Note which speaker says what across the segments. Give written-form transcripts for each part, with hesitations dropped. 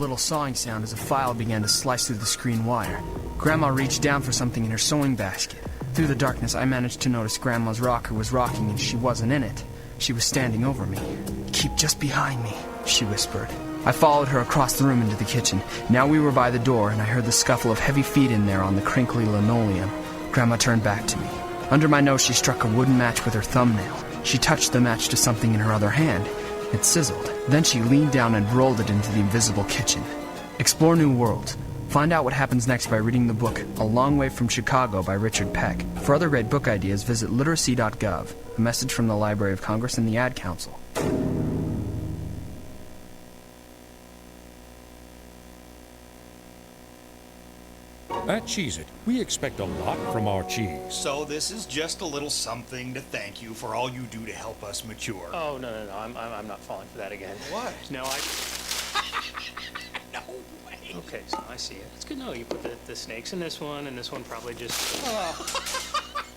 Speaker 1: little sawing sound as a file began to slice through the screen wire. Grandma reached down for something in her sewing basket. Through the darkness, I managed to notice Grandma's rocker was rocking and she wasn't in it. She was standing over me. "Keep just behind me," she whispered. I followed her across the room into the kitchen. Now we were by the door, and I heard the scuffle of heavy feet in there on the crinkly linoleum. Grandma turned back to me. Under my nose, she struck a wooden match with her thumbnail. She touched the match to something in her other hand. It sizzled. Then she leaned down and rolled it into the invisible kitchen. Explore new worlds. Find out what happens next by reading the book A Long Way from Chicago by Richard Peck. For other great book ideas, visit literacy.gov. A message from the Library of Congress and the Ad Council.
Speaker 2: At Cheez-It, we expect a lot from our cheese.
Speaker 3: So this is just a little something to thank you for all you do to help us mature.
Speaker 4: Oh, no, I'm not falling for that again.
Speaker 3: What?
Speaker 4: No,
Speaker 3: No way.
Speaker 4: Okay, so I see it. It's good to know you put the snakes in this one, and this one probably just...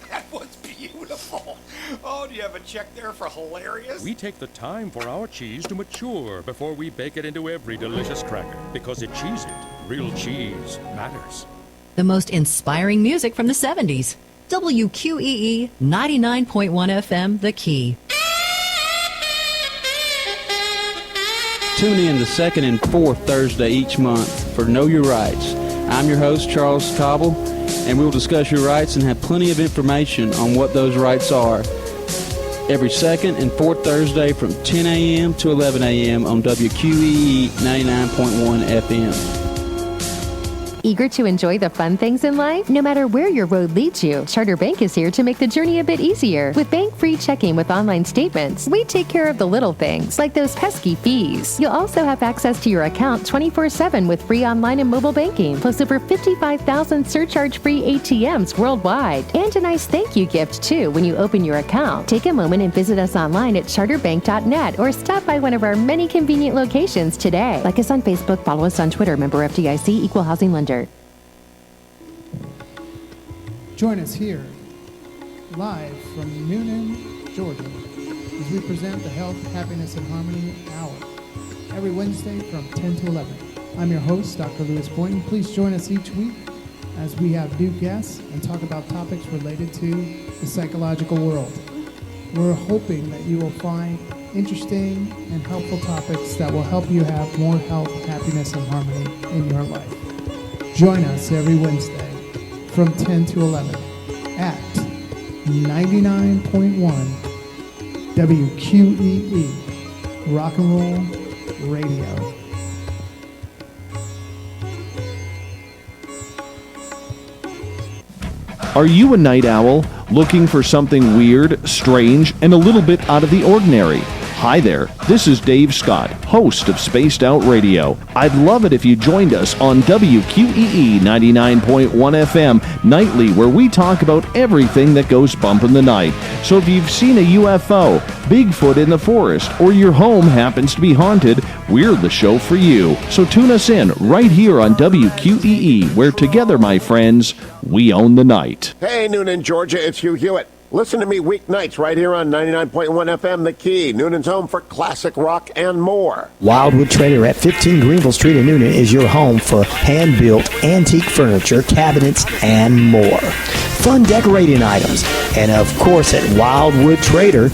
Speaker 3: That was beautiful. Oh, do you have a check there for hilarious?
Speaker 2: We take the time for our cheese to mature before we bake it into every delicious cracker. Because at Cheez-It, real cheese matters.
Speaker 5: The most inspiring music from the 70s. WQEE 99.1 FM, The Key.
Speaker 6: Tune in the second and fourth Thursday each month for Know Your Rights. I'm your host, Charles Cobble, and we'll discuss your rights and have plenty of information on what those rights are. Every second and fourth Thursday from 10 a.m. to 11 a.m. on WQEE 99.1 FM.
Speaker 7: Eager to enjoy the fun things in life? No matter where your road leads you, Charter Bank is here to make the journey a bit easier. With bank-free checking with online statements, we take care of the little things, like those pesky fees. You'll also have access to your account 24/7 with free online and mobile banking, plus over 55,000 surcharge-free ATMs worldwide. And a nice thank you gift, too, when you open your account. Take a moment and visit us online at charterbank.net or stop by one of our many convenient locations today. Like us on Facebook, follow us on Twitter, member FDIC, Equal Housing Lender.
Speaker 8: Join us here, live from Noonan, Georgia, as we present the Health, Happiness, and Harmony Hour, every Wednesday from 10 to 11. I'm your host, Dr. Lewis Boynton. Please join us each week as we have new guests and talk about topics related to the psychological world. We're hoping that you will find interesting and helpful topics that will help you have more health, happiness, and harmony in your life. Join us every Wednesday from 10 to 11 at 99.1 WQEE Rock and Roll Radio.
Speaker 9: Are you a night owl looking for something weird, strange, and a little bit out of the ordinary? Hi there, this is Dave Scott, host of Spaced Out Radio. I'd love it if you joined us on WQEE 99.1 FM nightly, where we talk about everything that goes bump in the night. So if you've seen a UFO, Bigfoot in the forest, or your home happens to be haunted, we're the show for you. So tune us in right here on WQEE, where together, my friends, we own the night.
Speaker 10: Hey, Noonan, Georgia, it's Hugh Hewitt. Listen to me weeknights right here on 99.1 FM, The Key, Noonan's home for classic rock and more.
Speaker 11: Wildwood Trader at 15 Greenville Street in Noonan is your home for hand-built antique furniture, cabinets, and more. Fun decorating items. And of course at Wildwood Trader,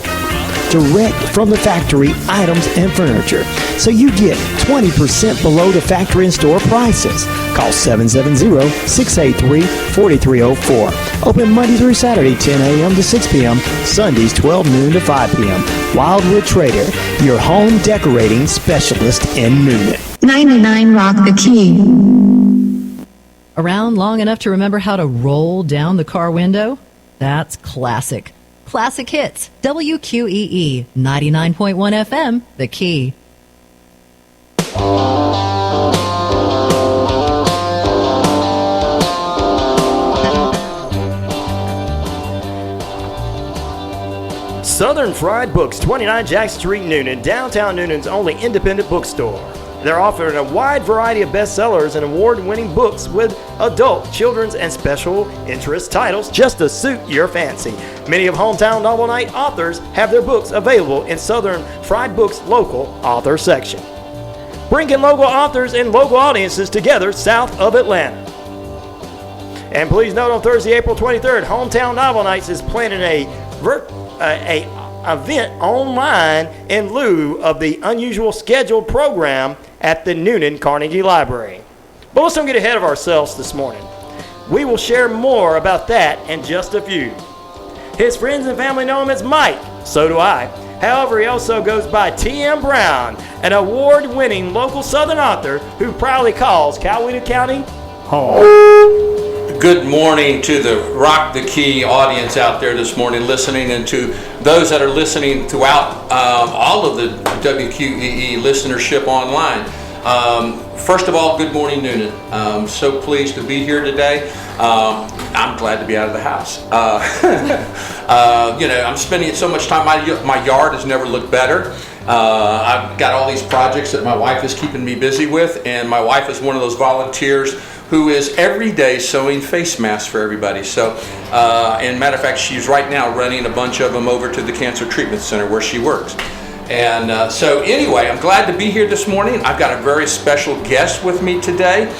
Speaker 11: direct from the factory items and furniture. So you get 20% below the factory and store prices. Call 770-683-4304. Open Monday through Saturday, 10 a.m. to 6 p.m. Sundays, 12 noon to 5 p.m. Wildwood Trader, your home decorating specialist in Noonan.
Speaker 12: 99 Rock the Key.
Speaker 5: Around long enough to remember how to roll down the car window? That's classic. Classic hits. WQEE 99.1 FM, The Key.
Speaker 13: Southern Fried Books, 29 Jackson Street, Noonan, downtown Noonan's only independent bookstore. They're offering a wide variety of bestsellers and award-winning books with adult, children's, and special interest titles just to suit your fancy. Many of hometown Novel Night authors have their books available in Southern Fried Books' local author section. bringing local authors and local audiences together south of Atlanta. And please note, on Thursday, April 23rd, Hometown Novel Nights is planning a event online in lieu of the unusual scheduled program at the Noonan Carnegie Library. But let's don't get ahead of ourselves this morning. We will share more about that in just a few. His friends and family know him as Mike. So do I. However, he also goes by T.M. Brown, an award-winning local Southern author who proudly calls Coweta County home.
Speaker 14: Good morning to the Rock the Key audience out there this morning listening, and to those that are listening throughout all of the WQEE listenership online. First of all, good morning, Noonan. So pleased to be here today. I'm glad to be out of the house. I'm spending so much time. My yard has never looked better. I've got all these projects that my wife is keeping me busy with, and my wife is one of those volunteers who is every day sewing face masks for everybody. So, and matter of fact, she's right now running a bunch of them over to the Cancer Treatment Center where she works. And so anyway, I'm glad to be here this morning. I've got a very special guest with me today.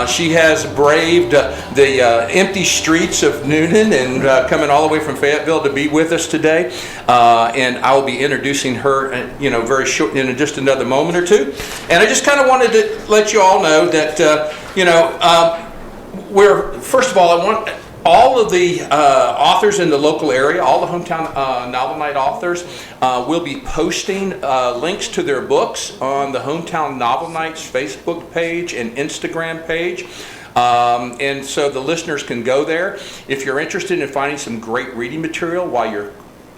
Speaker 14: She has braved the empty streets of Noonan and coming all the way from Fayetteville to be with us today. And I will be introducing her, very short, in just another moment or two. And I just kind of wanted to let you all know that, first of all, I want all of the authors in the local area, all the Hometown Novel Night authors, will be posting links to their books on the Hometown Novel Nights Facebook page and Instagram page. And so the listeners can go there. If you're interested in finding some great reading material while you're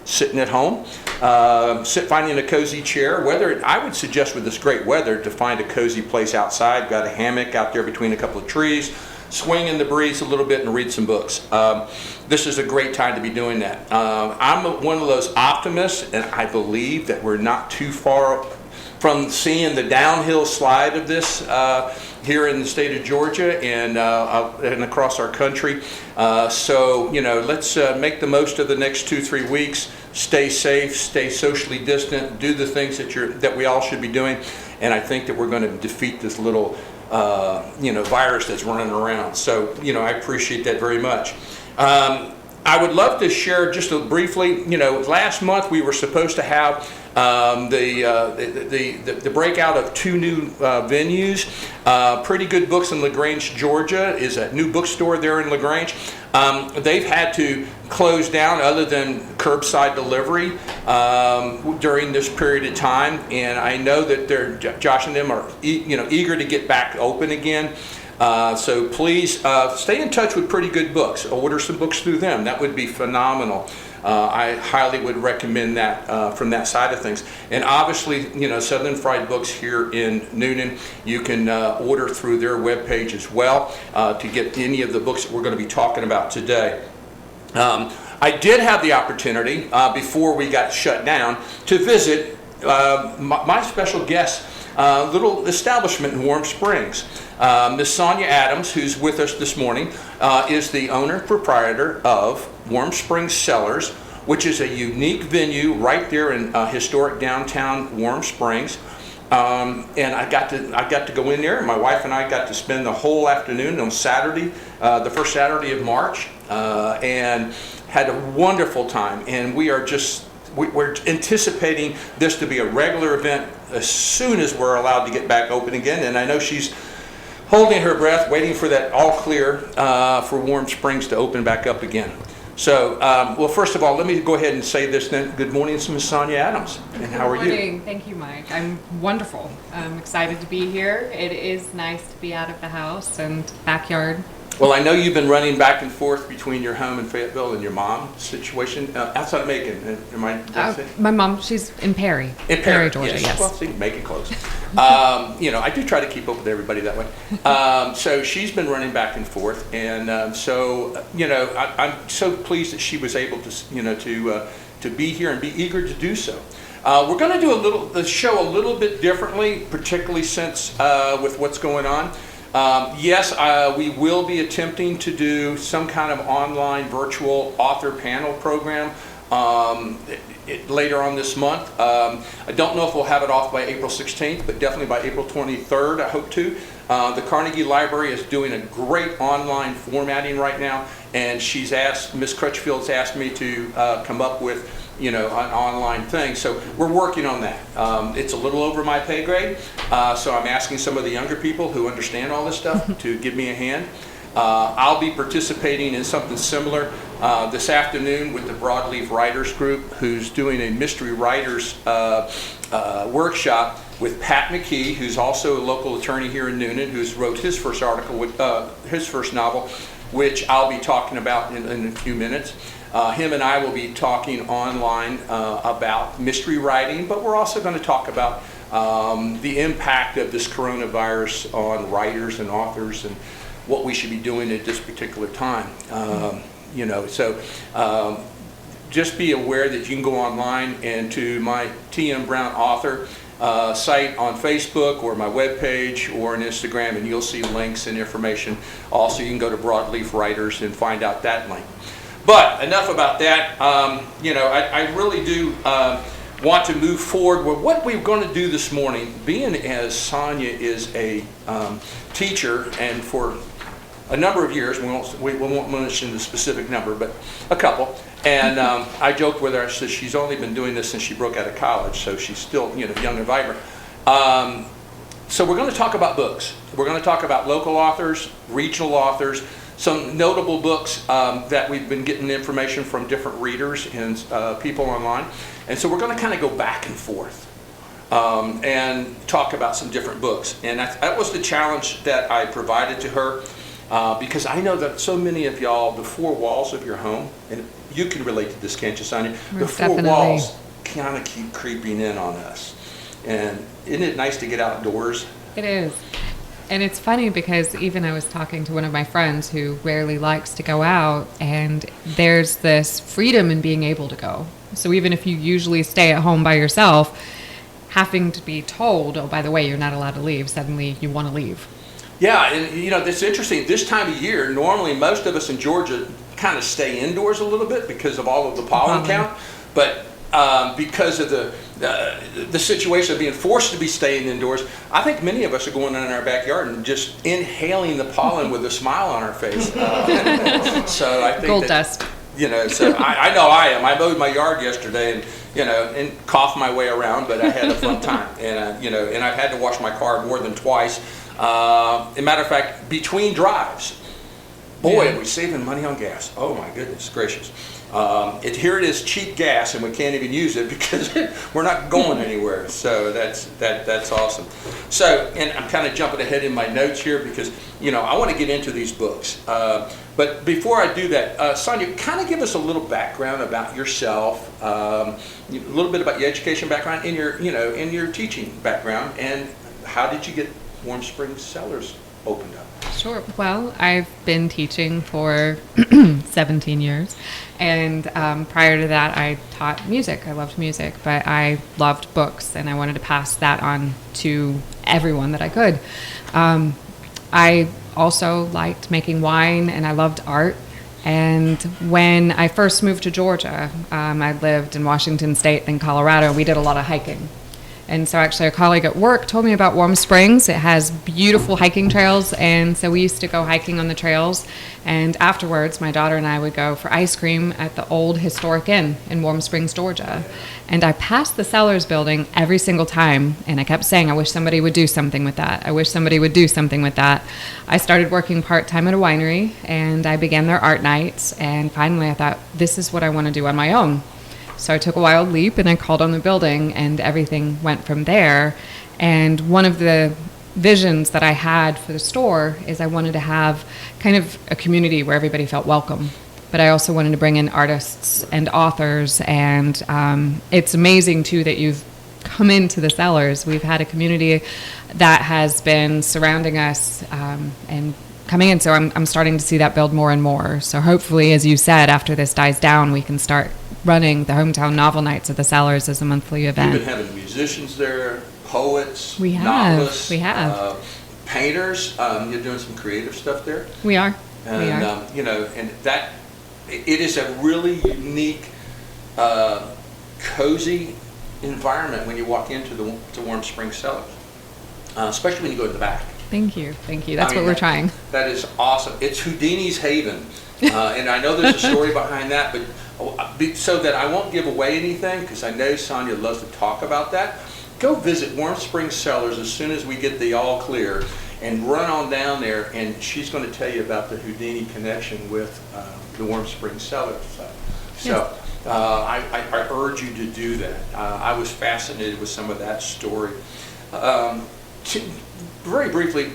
Speaker 14: sitting at home, finding a cozy chair, I would suggest with this great weather to find a cozy place outside. Got a hammock out there between a couple of trees. Swing in the breeze a little bit and read some books. This is a great time to be doing that. I'm one of those optimists, and I believe that we're not too far from seeing the downhill slide of this here in the state of Georgia and across our country. So let's make the most of the next 2-3 weeks. Stay safe, stay socially distant, do the things that we all should be doing, and I think that we're going to defeat this little virus that's running around. So, I appreciate that very much. I would love to share just briefly, last month we were supposed to have the breakout of 2 new venues. Pretty Good Books in LaGrange, Georgia is a new bookstore there in LaGrange. They've had to close down other than curbside delivery during this period of time, and I know that Josh and them are eager to get back open again. So please stay in touch with Pretty Good Books. Order some books through them. That would be phenomenal. I highly would recommend that from that side of things. And obviously, Southern Fried Books here in Noonan, you can order through their webpage as well to get any of the books that we're going to be talking about today. I did have the opportunity before we got shut down to visit my special guest little establishment in Warm Springs. Miss Sonia Adams, who's with us this morning, is the owner and proprietor of Warm Springs Cellars, which is a unique venue right there in historic downtown Warm Springs. And I got to go in there, and my wife and I got to spend the whole afternoon on Saturday, the first Saturday of March, and had a wonderful time. And we're anticipating this to be a regular event as soon as we're allowed to get back open again. And I know she's holding her breath, waiting for that all clear for Warm Springs to open back up again. So, well, first of all, let me go ahead and say this then. Good morning to Ms. Sonia Adams. And how are you?
Speaker 15: Good morning. Thank you, Mike. I'm wonderful. I'm excited to be here. It is nice to be out of the house and backyard.
Speaker 14: Well, I know you've been running back and forth between your home in Fayetteville and your mom's situation outside of Macon. Am I?
Speaker 15: My mom, she's in Perry.
Speaker 14: In Perry,
Speaker 15: Georgia, yes.
Speaker 14: Well, see, make it close. I do try to keep up with everybody that way. So she's been running back and forth, and I'm so pleased that she was able to, to be here and be eager to do so. We're going to do the show a little bit differently, particularly since with what's going on. Yes, we will be attempting to do some kind of online virtual author panel program. later on this month. I don't know if we'll have it off by April 16th, but definitely by April 23rd, I hope to. The Carnegie Library is doing a great online formatting right now, and Miss Crutchfield's asked me to come up with, an online thing. So we're working on that. It's a little over my pay grade, so I'm asking some of the younger people who understand all this stuff to give me a hand. I'll be participating in something similar this afternoon with the Broadleaf Writers Group, who's doing a mystery writers workshop with Pat McKee, who's also a local attorney here in Noonan, who's wrote his first article, his first novel, which I'll be talking about in a few minutes. Him and I will be talking online about mystery writing, but we're also going to talk about the impact of this coronavirus on writers and authors and what we should be doing at this particular time. Just be aware that you can go online and to my TM Brown Author site on Facebook or my webpage or on Instagram, and you'll see links and information. Also, you can go to Broadleaf Writers and find out that link. But enough about that. I really do want to move forward with what we're going to do this morning, being as Sonia is a teacher, and for a number of years, we won't mention the specific number, but a couple. And I joked with her, I said she's only been doing this since she broke out of college, so she's still young and vibrant. So we're going to talk about books. We're going to talk about local authors, regional authors, some notable books that we've been getting information from different readers and people online. And so we're going to kind of go back and forth and talk about some different books. And that was the challenge that I provided to her. Because I know that so many of y'all, the four walls of your home, and you can relate to this, can't you, Sonia? The four walls kind of keep creeping in on us. And isn't it nice to get outdoors?
Speaker 15: It is. And it's funny because even I was talking to one of my friends who rarely likes to go out, and there's this freedom in being able to go. So even if you usually stay at home by yourself, having to be told, oh, by the way, you're not allowed to leave, suddenly you want to leave.
Speaker 14: Yeah, and it's interesting. This time of year, normally most of us in Georgia kind of stay indoors a little bit because of all of the pollen count. But because of the situation of being forced to be staying indoors, I think many of us are going in our backyard and just inhaling the pollen with a smile on our face. So I think
Speaker 15: gold dust.
Speaker 14: So I know I am. I mowed my yard yesterday and coughed my way around, but I had a fun time. And and I've had to wash my car more than twice. As a matter of fact, between drives, boy, are we saving money on gas. Oh my goodness gracious. Here it is, cheap gas, and we can't even use it because we're not going anywhere. So that's awesome. So, and I'm kind of jumping ahead in my notes here because, I want to get into these books. But before I do that, Sonia, kind of give us a little background about yourself, a little bit about your education background, in your teaching background, and how did you get Warm Springs Cellars opened up?
Speaker 15: Sure. Well, I've been teaching for 17 years. And prior to that, I taught music. I loved music, but I loved books, and I wanted to pass that on to everyone that I could. I also liked making wine, and I loved art. And when I first moved to Georgia, I lived in Washington State and Colorado. We did a lot of hiking. And so actually a colleague at work told me about Warm Springs. It has beautiful hiking trails, and so we used to go hiking on the trails. And afterwards, my daughter and I would go for ice cream at the old historic inn in Warm Springs, Georgia. And I passed the Cellars building every single time, and I kept saying, I wish somebody would do something with that. I wish somebody would do something with that. I started working part-time at a winery, and I began their art nights, and finally I thought, this is what I want to do on my own. So I took a wild leap and I called on the building, and everything went from there. And one of the visions that I had for the store is I wanted to have kind of a community where everybody felt welcome. But I also wanted to bring in artists and authors. And it's amazing, too, that you've come into the Cellars. We've had a community that has been surrounding us and coming in. So I'm starting to see that build more and more. So hopefully, as you said, after this dies down, we can start running the hometown Novel Nights at the Cellars as a monthly event.
Speaker 14: You've been having musicians there, poets,
Speaker 15: we
Speaker 14: novelists,
Speaker 15: have
Speaker 14: painters. You're doing some creative stuff there.
Speaker 15: We are.
Speaker 14: And and that it is a really unique cozy environment when you walk into the Warm Springs Cellars, especially when you go to the back.
Speaker 15: Thank you. That's what we're trying.
Speaker 14: That is awesome. It's Houdini's haven, and I know there's a story behind that, but so that I won't give away anything, because I know Sonia loves to talk about that, go visit Warm Springs Cellars as soon as we get the all clear, and run on down there, and she's going to tell you about the Houdini connection with the Warm Springs Cellars. So I urge you to do that. I was fascinated with some of that story. Very briefly,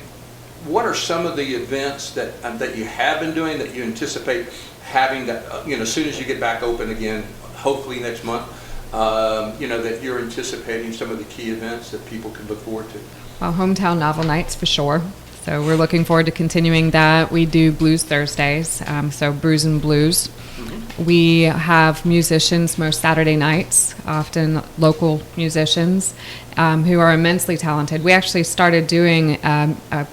Speaker 14: what are some of the events that you have been doing that you anticipate having that, as soon as you get back open again, hopefully next month, that you're anticipating some of the key events that people can look forward to?
Speaker 15: Well, Hometown Novel Nights for sure. So we're looking forward to continuing that. We do Blues Thursdays, so Brews and Blues. Mm-hmm. We have musicians most Saturday nights, often local musicians, who are immensely talented. We actually started doing a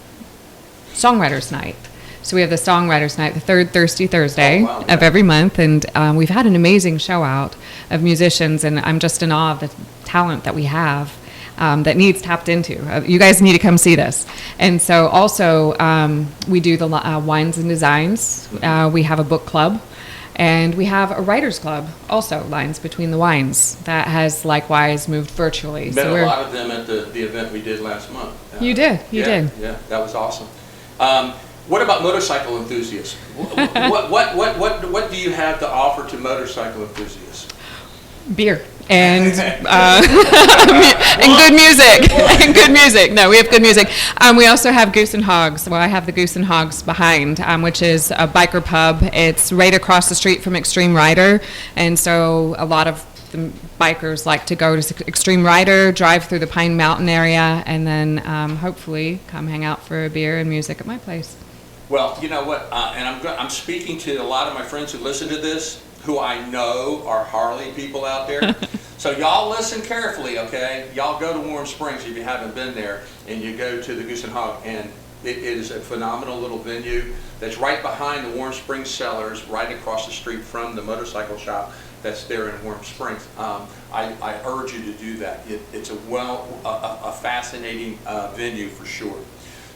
Speaker 15: Songwriters Night. So we have the Songwriters Night, the third Thirsty Thursday of every month, and we've had an amazing show out of musicians, and I'm just in awe of the talent that we have. That needs tapped into. You guys need to come see this. And so also we do the Wines and Designs. We have a book club. And we have a writers club, also Lines Between the Wines, that has likewise moved virtually.
Speaker 14: Met a lot of them at the event we did last month.
Speaker 15: You did.
Speaker 14: Yeah, that was awesome. What about motorcycle enthusiasts? What do you have to offer to motorcycle enthusiasts?
Speaker 15: Beer and good music. And good music. No, we have good music. We also have Goose and Hogs. Well, I have the Goose and Hogs behind, which is a biker pub. It's right across the street from Extreme Rider, and so a lot of the bikers like to go to Extreme Rider, drive through the Pine Mountain area, and then hopefully come hang out for a beer and music at my place.
Speaker 14: Well, you know what? And I'm speaking to a lot of my friends who listen to this, who I know are Harley people out there. So y'all listen carefully, okay? Y'all go to Warm Springs if you haven't been there, and you go to the Goose and Hog, and it is a phenomenal little venue that's right behind the Warm Springs Cellars, right across the street from the motorcycle shop that's there in Warm Springs. I urge you to do that. It's a fascinating venue for sure.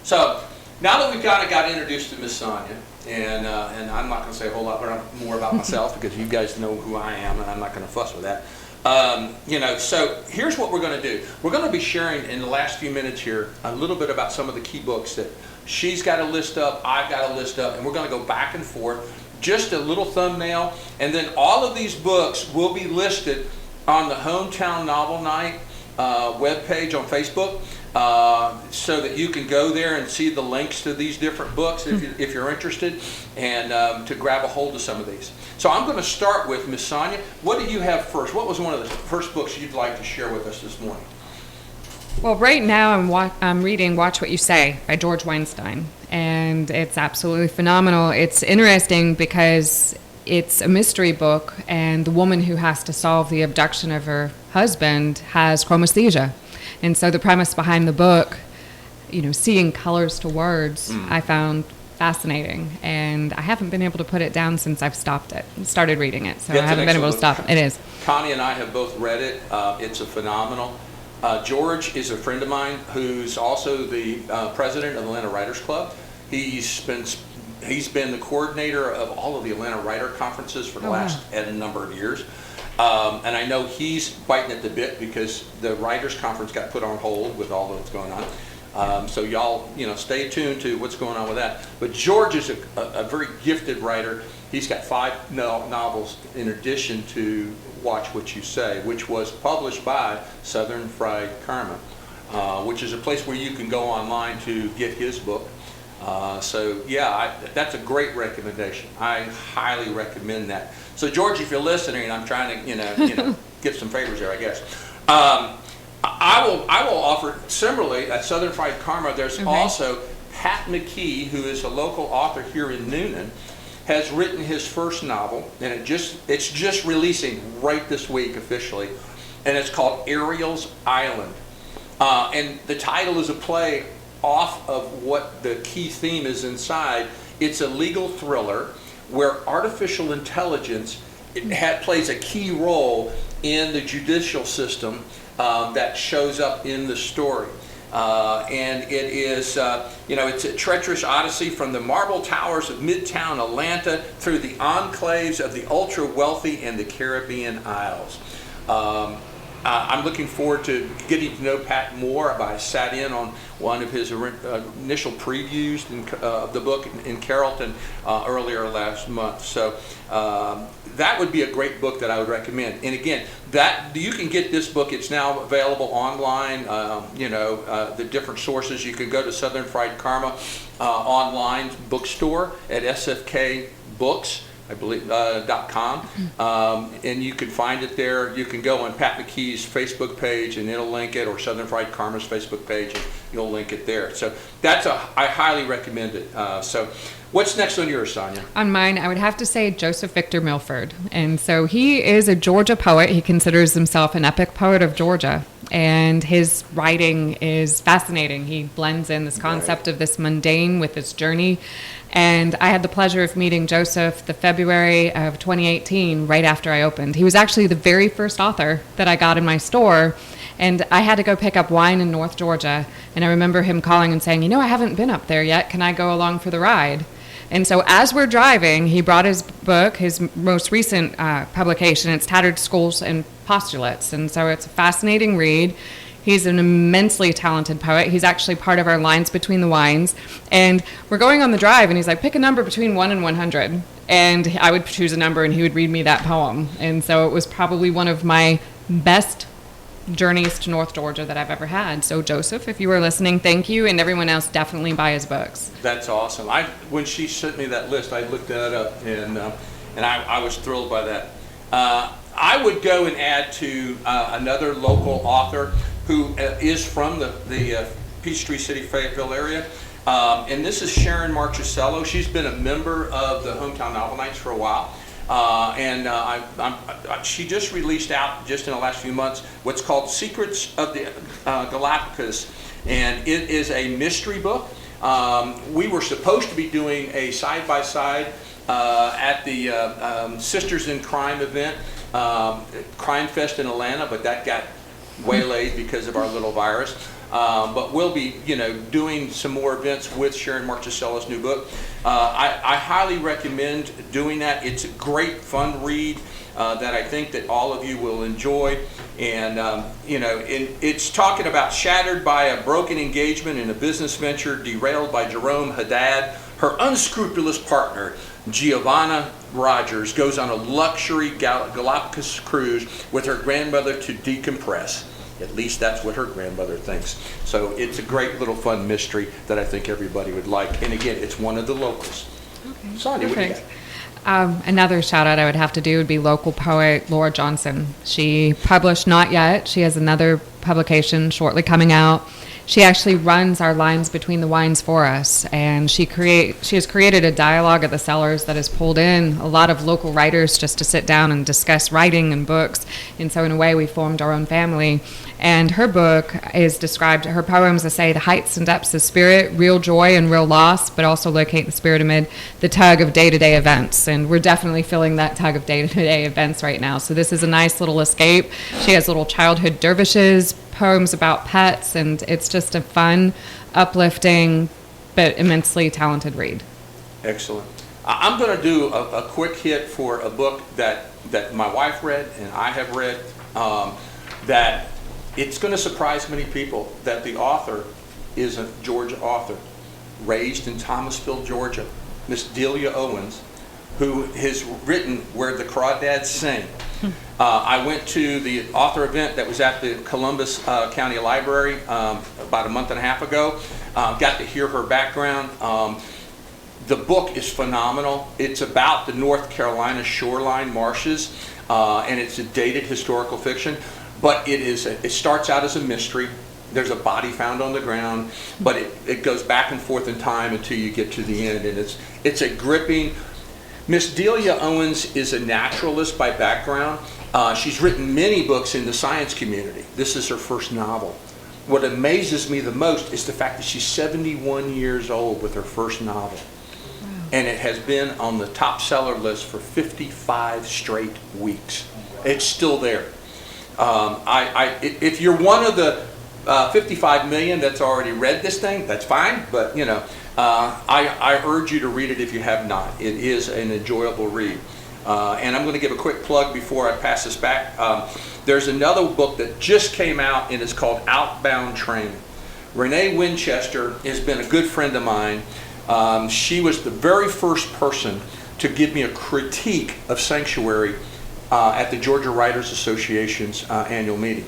Speaker 14: So now that we've kind of got introduced to Miss Sonia, and I'm not going to say a whole lot more about myself because you guys know who I am, and I'm not going to fuss with that. So here's what we're going to do. We're going to be sharing in the last few minutes here a little bit about some of the key books that she's got a list up, I've got a list up, and we're going to go back and forth. Just a little thumbnail, and then all of these books will be listed on the Hometown Novel Night webpage on Facebook. So that you can go there and see the links to these different books if you're interested, and to grab a hold of some of these. So I'm going to start with Miss Sonia. What do you have first? What was one of the first books you'd like to share with us this morning?
Speaker 15: Well, right now I'm reading Watch What You Say by George Weinstein, and it's absolutely phenomenal. It's interesting because it's a mystery book, and the woman who has to solve the abduction of her husband has chromesthesia. And so the premise behind the book, seeing colors to words, I found fascinating. And I haven't been able to put it down since I've started reading it. So I haven't been able to stop. It is.
Speaker 14: Connie and I have both read it. It's a phenomenal. George is a friend of mine who's also the president of the Atlanta Writers Club. He's been the coordinator of all of the Atlanta Writer Conferences for the last number of years. And I know he's biting at the bit because the Writers Conference got put on hold with all that's going on. So y'all, stay tuned to what's going on with that. But George is a very gifted writer. He's got 5 novels in addition to Watch What You Say, which was published by Southern Fried Karma, which is a place where you can go online to get his book. That's a great recommendation. I highly recommend that. So George, if you're listening, I'm trying to, get some favors there, I guess. I will offer similarly at Southern Fried Karma. There's also Pat McKee, who is a local author here in Noonan, has written his first novel, and it's just releasing right this week officially, and it's called Ariel's Island. And the title is a play off of what the key theme is inside. It's a legal thriller where artificial intelligence plays a key role in the judicial system that shows up in the story. And it is, it's a treacherous odyssey from the marble towers of Midtown Atlanta through the enclaves of the ultra-wealthy and the Caribbean Isles. I'm looking forward to getting to know Pat more. I sat in on one of his initial previews of the book in Carrollton earlier last month. So that would be a great book that I would recommend. And again, you can get this book. It's now available online. The different sources. You can go to Southern Fried Karma online bookstore at SFK Books. I believe .com, and you can find it there. You can go on Pat McKee's Facebook page, and it'll link it, or Southern Fried Karma's Facebook page, and you'll link it there. So I highly recommend it. So, what's next on yours, Sonia?
Speaker 15: On mine, I would have to say Joseph Victor Milford, and so he is a Georgia poet. He considers himself an epic poet of Georgia, and his writing is fascinating. He blends in this concept of this mundane with this journey. And I had the pleasure of meeting Joseph the February of 2018, right after I opened. He was actually the very first author that I got in my store. And I had to go pick up wine in North Georgia. And I remember him calling and saying, I haven't been up there yet. Can I go along for the ride? And so as we're driving, he brought his book, his most recent publication. It's Tattered Skulls and Postulates. And so it's a fascinating read. He's an immensely talented poet. He's actually part of our Lines Between the Wines. And we're going on the drive, and he's like, pick a number between 1 and 100. And I would choose a number, and he would read me that poem. And so it was probably one of my best journeys to North Georgia that I've ever had. So, Joseph, if you were listening, thank you. And everyone else, definitely buy his books.
Speaker 14: That's awesome. When she sent me that list, I looked that up, and I was thrilled by that. I would go and add to another local author who is from the Peachtree City, Fayetteville area. And this is Sharon Marchicello. She's been a member of the Hometown Novel Nights for a while. She just released out, just in the last few months, what's called Secrets of the Galapagos. And it is a mystery book. We were supposed to be doing a side-by-side at the Sisters in Crime event, Crime Fest in Atlanta, but that got waylaid because of our little virus. But we'll be, doing some more events with Sharon Marchicello's new book. I highly recommend doing that. It's a great, fun read that I think that all of you will enjoy. And, it's talking about shattered by a broken engagement in a business venture, derailed by Jerome Haddad. Her unscrupulous partner, Giovanna Rogers, goes on a luxury Galapagos cruise with her grandmother to decompress. At least that's what her grandmother thinks. So it's a great little fun mystery that I think everybody would like. And again, it's one of the locals.
Speaker 15: Okay.
Speaker 14: Sonia, what do you got?
Speaker 15: Another shout out I would have to do would be local poet Laura Johnson. She published Not Yet. She has another publication shortly coming out. She actually runs our Lines Between the Wines for us, and she has created a dialogue at the cellars that has pulled in a lot of local writers just to sit down and discuss writing and books. And so in a way we formed our own family. And her book is described, her poems say the heights and depths of spirit, real joy and real loss, but also locate the spirit amid the tug of day-to-day events. And we're definitely feeling that tug of day-to-day events right now. So this is a nice little escape. She has little childhood dervishes, poems about pets, and it's just a fun, uplifting, but immensely talented read.
Speaker 14: Excellent. I'm going to do a quick hit for a book that my wife read and I have read, that it's going to surprise many people that the author is a Georgia author, raised in Thomasville, Georgia, Miss Delia Owens, who has written Where the Crawdads Sing. I went to the author event that was at the Columbus County Library about a month and a half ago. Got to hear her background. The book is phenomenal. It's about the North Carolina shoreline marshes, and it's a dated historical fiction. But it starts out as a mystery. There's a body found on the ground, but it goes back and forth in time until you get to the end, and it's a gripping. Miss Delia Owens is a naturalist by background. She's written many books in the science community. This is her first novel. What amazes me the most is the fact that she's 71 years old with her first novel. Wow. And it has been on the top seller list for 55 straight weeks. It's still there. If you're one of the 55 million that's already read this thing, that's fine. But I urge you to read it if you have not. It is an enjoyable read. And I'm going to give a quick plug before I pass this back. There's another book that just came out, and it's called Outbound Train. Renee Winchester has been a good friend of mine. She was the very first person to give me a critique of Sanctuary at the Georgia Writers Association's annual meeting.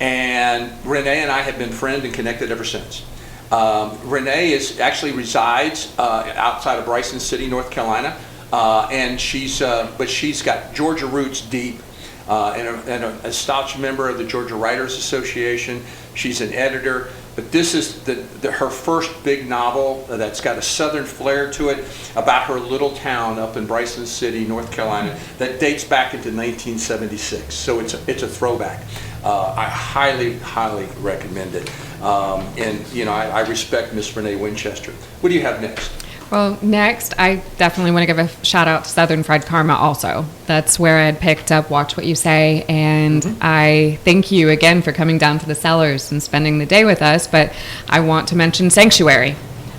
Speaker 14: And Renee and I have been friends and connected ever since. Renee actually resides outside of Bryson City, North Carolina, and she's got Georgia roots deep, and a staunch member of the Georgia Writers Association. She's an editor, but this is her first big novel that's got a southern flair to it about her little town up in Bryson City, North Carolina, that dates back into 1976. So it's a throwback. I highly, highly recommend it. I respect Miss Renee Winchester. What do you have next?
Speaker 15: Well, next, I definitely want to give a shout out to Southern Fried Karma also. That's where I had picked up Watch What You Say, and I thank you again for coming down to the cellars and spending the day with us, but I want to mention Sanctuary.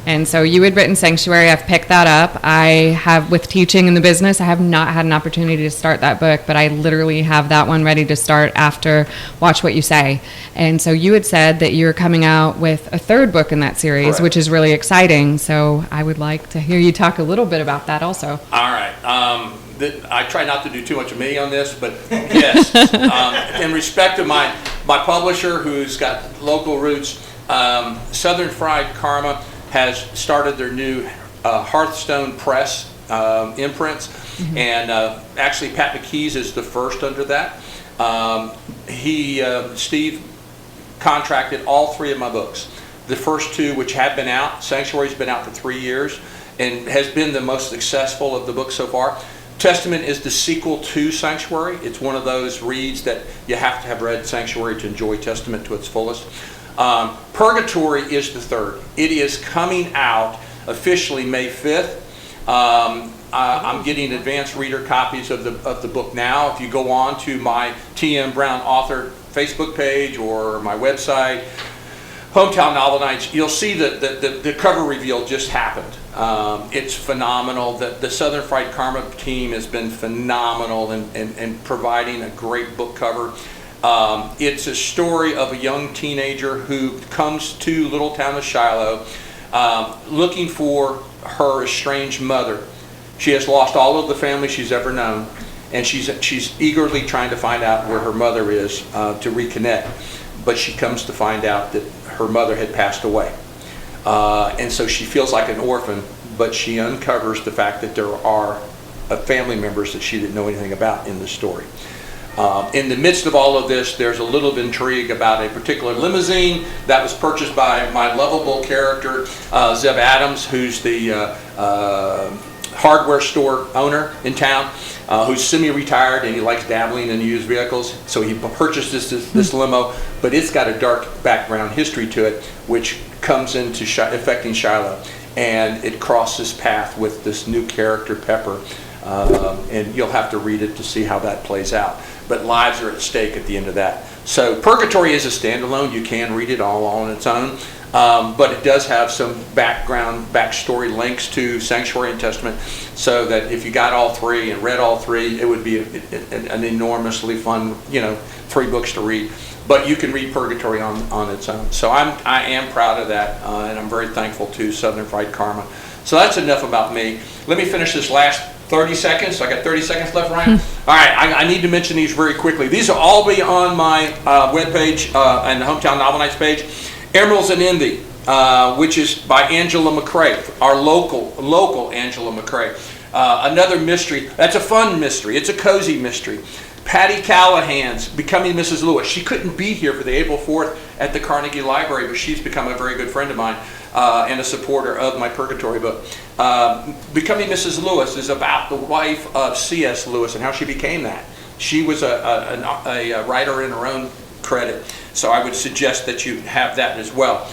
Speaker 15: And so you had written Sanctuary. I've picked that up. I have, with teaching in the business, I have not had an opportunity to start that book, but I literally have that one ready to start after Watch What You Say. And so you had said that you're coming out with a third book in that series,
Speaker 14: Correct.
Speaker 15: which is really exciting. So I would like to hear you talk a little bit about that also.
Speaker 14: All right. I try not to do too much of me on this, but yes. In respect to my publisher, who's got local roots, Southern Fried Karma has started their new Hearthstone Press imprints, and actually Pat McKees is the first under that. Steve contracted all three of my books. The first two, which have been out, Sanctuary's been out for 3 years and has been the most successful of the books so far. Testament is the sequel to Sanctuary. It's one of those reads that you have to have read Sanctuary to enjoy Testament to its fullest. Purgatory is the third. It is coming out officially May 5th. I'm getting advanced reader copies of the book now. If you go on to my T.M. Brown author Facebook page or my website, Hometown Novel Nights, you'll see that the cover reveal just happened. It's phenomenal. The Southern Fried Karma team has been phenomenal in providing a great book cover. It's a story of a young teenager who comes to little town of Shiloh looking for her estranged mother. She has lost all of the family she's ever known, and she's eagerly trying to find out where her mother is to reconnect. But she comes to find out that her mother had passed away. And so she feels like an orphan, but she uncovers the fact that there are family members that she didn't know anything about in the story. In the midst of all of this, there's a little of intrigue about a particular limousine that was purchased by my lovable character, Zeb Adams, who's the hardware store owner in town, who's semi-retired and he likes dabbling in used vehicles. So he purchased this limo, but it's got a dark background history to it, which comes into affecting Shiloh. And it crosses path with this new character, Pepper. And you'll have to read it to see how that plays out. But lives are at stake at the end of that. So Purgatory is a standalone. You can read it all on its own. But it does have some backstory links to Sanctuary and Testament, so that if you got all three and read all three, it would be an enormously fun, 3 books to read. But you can read Purgatory on its own. So I am proud of that, and I'm very thankful to Southern Fried Karma. So that's enough about me. Let me finish this last 30 seconds. So I got 30 seconds left, Ryan. All right, I need to mention these very quickly. These will all be on my webpage and the Hometown Novel Nights page. Emeralds and Envy, which is by Angela McCrae, our local Angela McCrae. Another mystery. That's a fun mystery. It's a cozy mystery. Patty Callahan's Becoming Mrs. Lewis. She couldn't be here for the April 4th at the Carnegie Library, but she's become a very good friend of mine and a supporter of my Purgatory book. Becoming Mrs. Lewis is about the wife of C.S. Lewis and how she became that. She was a writer in her own credit, so I would suggest that you have that as well.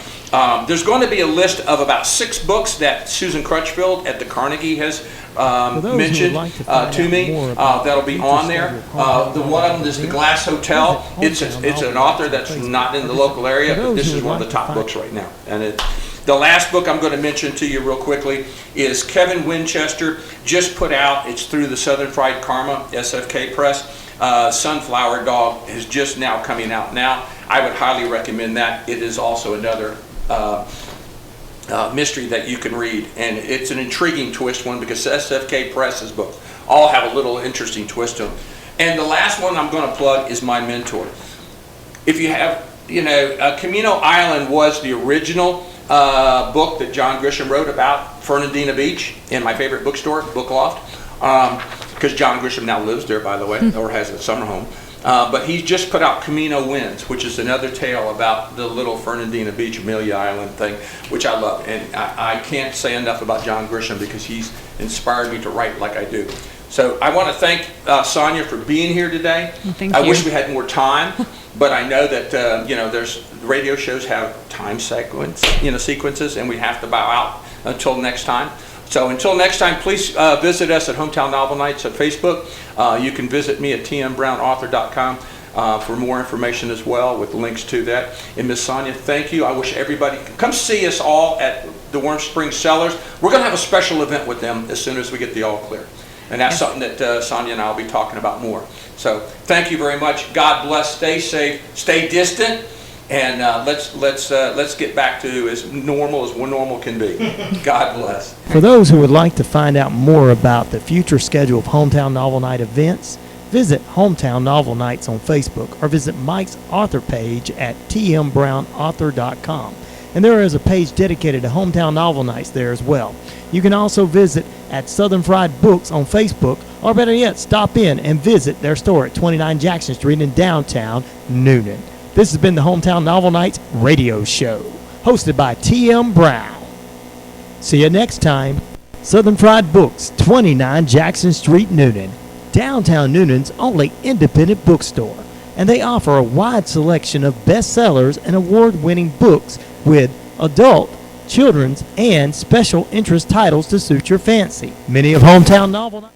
Speaker 14: There's going to be a list of about 6 books that Susan Crutchfield at the Carnegie has mentioned to me. That'll be on there. The one of them is The Glass Hotel. It's an author that's not in the local area, but this is one of the top books right now. And the last book I'm going to mention to you real quickly is Kevin Winchester just put out, it's through the Southern Fried Karma, SFK Press, Sunflower Dog is just now coming out now. I would highly recommend that. It is also another mystery that you can read, and it's an intriguing twist one because SFK Press's books all have a little interesting twist to them. And the last one I'm going to plug is my mentor. If you have, Camino Island was the original book that John Grisham wrote about Fernandina Beach in my favorite bookstore, Book Loft, because John Grisham now lives there, by the way, or has a summer home. But he just put out Camino Winds, which is another tale about the little Fernandina Beach, Amelia Island thing, which I love. And I can't say enough about John Grisham because he's inspired me to write like I do. So I want to thank Sonia for being here today.
Speaker 15: Thank
Speaker 14: I
Speaker 15: you.
Speaker 14: wish we had more time, but I know that there's radio shows have time sequences, and we have to bow out until next time. So until next time, please visit us at Hometown Novel Nights at Facebook. You can visit me at tmbrownauthor.com for more information as well with links to that. And Miss Sonia, thank you. I wish everybody could come see us all at the Warm Springs Cellars. We're going to have a special event with them as soon as we get the all clear. And that's something that Sonia and I will be talking about more. So thank you very much. God bless. Stay safe. Stay distant. And let's get back to as normal as one normal can be. God bless.
Speaker 11: For those who would like to find out more about the future schedule of Hometown Novel Night events, visit Hometown Novel Nights on Facebook or visit Mike's author page at tmbrownauthor.com. And there is a page dedicated to Hometown Novel Nights there as well. You can also visit at Southern Fried Books on Facebook, or better yet, stop in and visit their store at 29 Jackson Street in downtown Noonan. This has been the Hometown Novel Nights radio show, hosted by T.M. Brown. See you next time. Southern Fried Books, 29 Jackson Street, Noonan, downtown Noonan's only independent bookstore. And they offer a wide selection of bestsellers and award-winning books with adult, children's, and special interest titles to suit your fancy. Many of Hometown Novel Nights